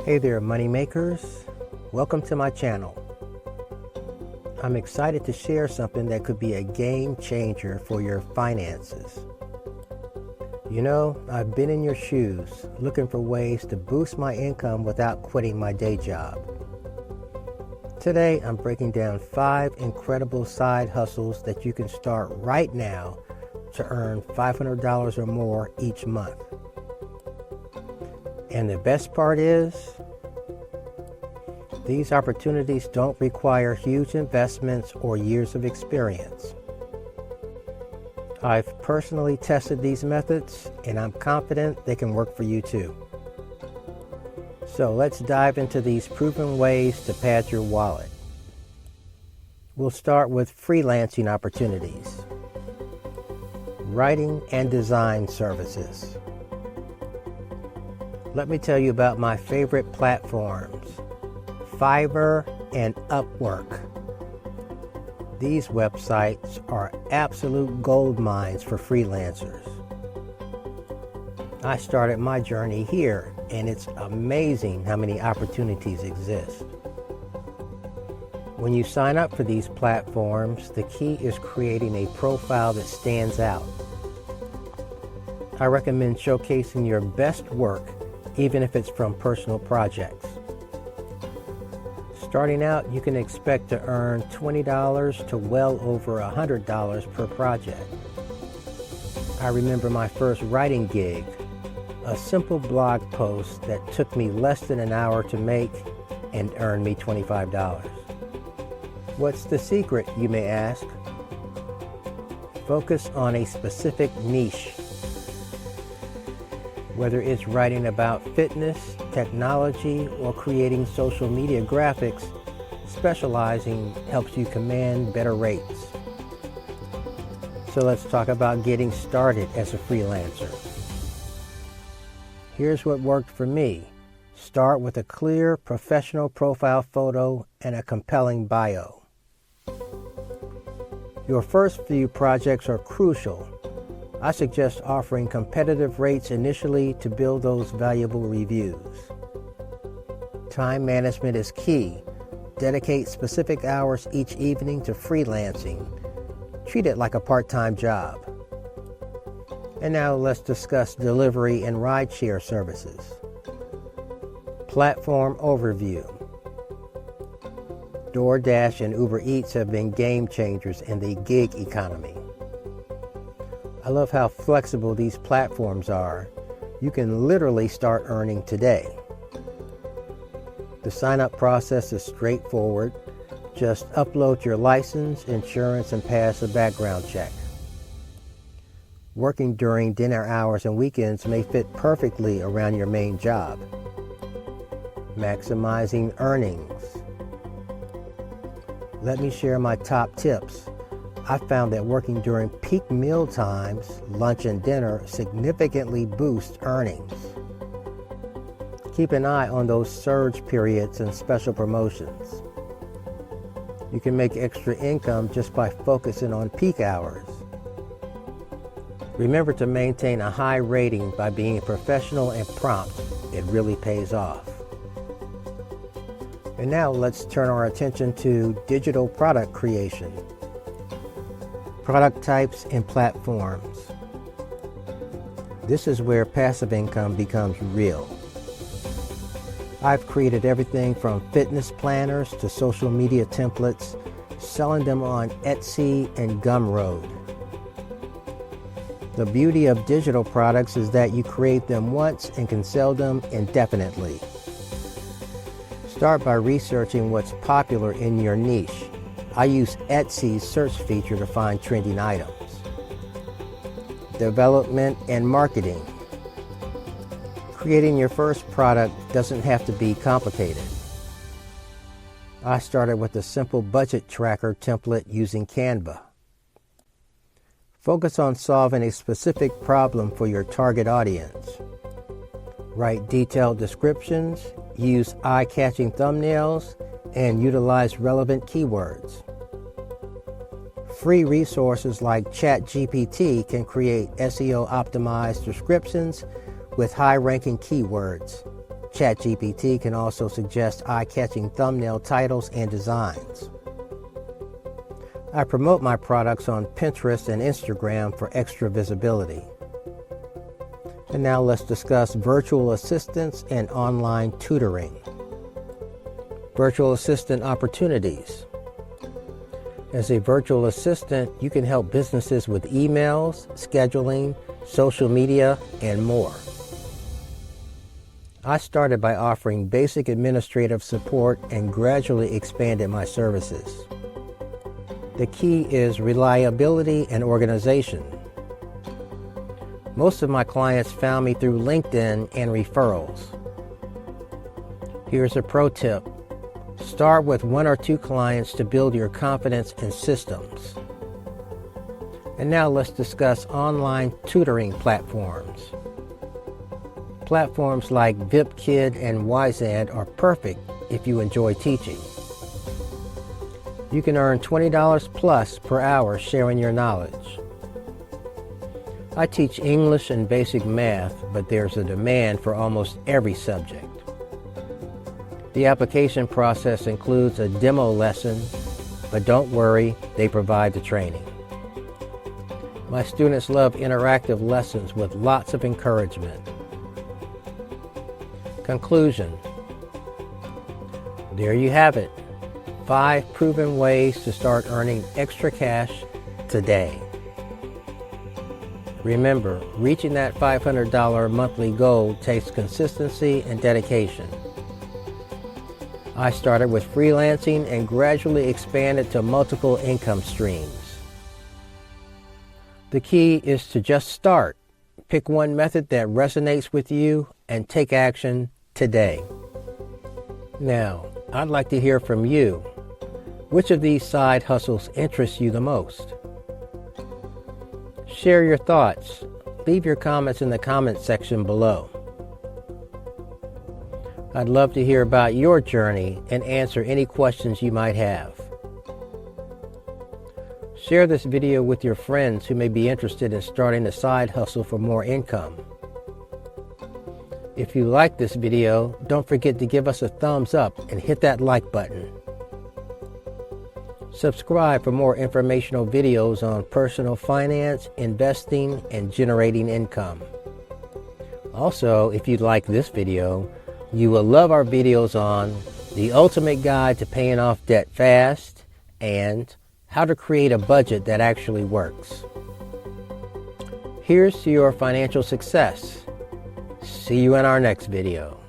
Hey there, money makers. Welcome to my channel. I'm excited to share something that could be a game changer for your finances. You know, I've been in your shoes looking for ways to boost my income without quitting my day job. Today, I'm breaking down 5 incredible side hustles that you can start right now to earn $500 or more each month. And the best part is, these opportunities don't require huge investments or years of experience. I've personally tested these methods, and I'm confident they can work for you too. So let's dive into these proven ways to pad your wallet. We'll start with freelancing opportunities. Writing and design services. Let me tell you about my favorite platforms, Fiverr and Upwork. These websites are absolute gold mines for freelancers. I started my journey here, and it's amazing how many opportunities exist. When you sign up for these platforms, the key is creating a profile that stands out. I recommend showcasing your best work, even if it's from personal projects. Starting out, you can expect to earn $20 to well over $100 per project. I remember my first writing gig, a simple blog post that took me less than an hour to make and earned me $25. What's the secret, you may ask? Focus on a specific niche. Whether it's writing about fitness, technology, or creating social media graphics, specializing helps you command better rates. So let's talk about getting started as a freelancer. Here's what worked for me. Start with a clear, professional profile photo and a compelling bio. Your first few projects are crucial. I suggest offering competitive rates initially to build those valuable reviews. Time management is key. Dedicate specific hours each evening to freelancing. Treat it like a part-time job. And now let's discuss delivery and rideshare services. Platform overview. DoorDash and Uber Eats have been game changers in the gig economy. I love how flexible these platforms are. You can literally start earning today. The sign-up process is straightforward. Just upload your license, insurance, and pass a background check. Working during dinner hours and weekends may fit perfectly around your main job. Maximizing earnings. Let me share my top tips. I found that working during peak meal times, lunch and dinner, significantly boosts earnings. Keep an eye on those surge periods and special promotions. You can make extra income just by focusing on peak hours. Remember to maintain a high rating by being professional and prompt. It really pays off. And now let's turn our attention to digital product creation. Product types and platforms. This is where passive income becomes real. I've created everything from fitness planners to social media templates, selling them on Etsy and Gumroad. The beauty of digital products is that you create them once and can sell them indefinitely. Start by researching what's popular in your niche. I use Etsy's search feature to find trending items. Development and marketing. Creating your first product doesn't have to be complicated. I started with a simple budget tracker template using Canva. Focus on solving a specific problem for your target audience. Write detailed descriptions, use eye-catching thumbnails, and utilize relevant keywords. Free resources like ChatGPT can create SEO-optimized descriptions with high-ranking keywords. ChatGPT can also suggest eye-catching thumbnail titles and designs. I promote my products on Pinterest and Instagram for extra visibility. And now let's discuss virtual assistants and online tutoring. Virtual assistant opportunities. As a virtual assistant, you can help businesses with emails, scheduling, social media, and more. I started by offering basic administrative support and gradually expanded my services. The key is reliability and organization. Most of my clients found me through LinkedIn and referrals. Here's a pro tip. Start with 1 or 2 clients to build your confidence in systems. And now let's discuss online tutoring platforms. Platforms like VipKid and Wyzant are perfect if you enjoy teaching. You can earn $20 plus per hour sharing your knowledge. I teach English and basic math, but there's a demand for almost every subject. The application process includes a demo lesson, but don't worry, they provide the training. My students love interactive lessons with lots of encouragement. Conclusion. There you have it. 5 proven ways to start earning extra cash today. Remember, reaching that $500 monthly goal takes consistency and dedication. I started with freelancing and gradually expanded to multiple income streams. The key is to just start. Pick one method that resonates with you and take action today. Now, I'd like to hear from you. Which of these side hustles interests you the most? Share your thoughts. Leave your comments in the comment section below. I'd love to hear about your journey and answer any questions you might have. Share this video with your friends who may be interested in starting a side hustle for more income. If you like this video, don't forget to give us a thumbs up and hit that like button. Subscribe for more informational videos on personal finance, investing, and generating income. Also, if you like this video, you will love our videos on the ultimate guide to paying off debt fast and how to create a budget that actually works. Here's to your financial success. See you in our next video.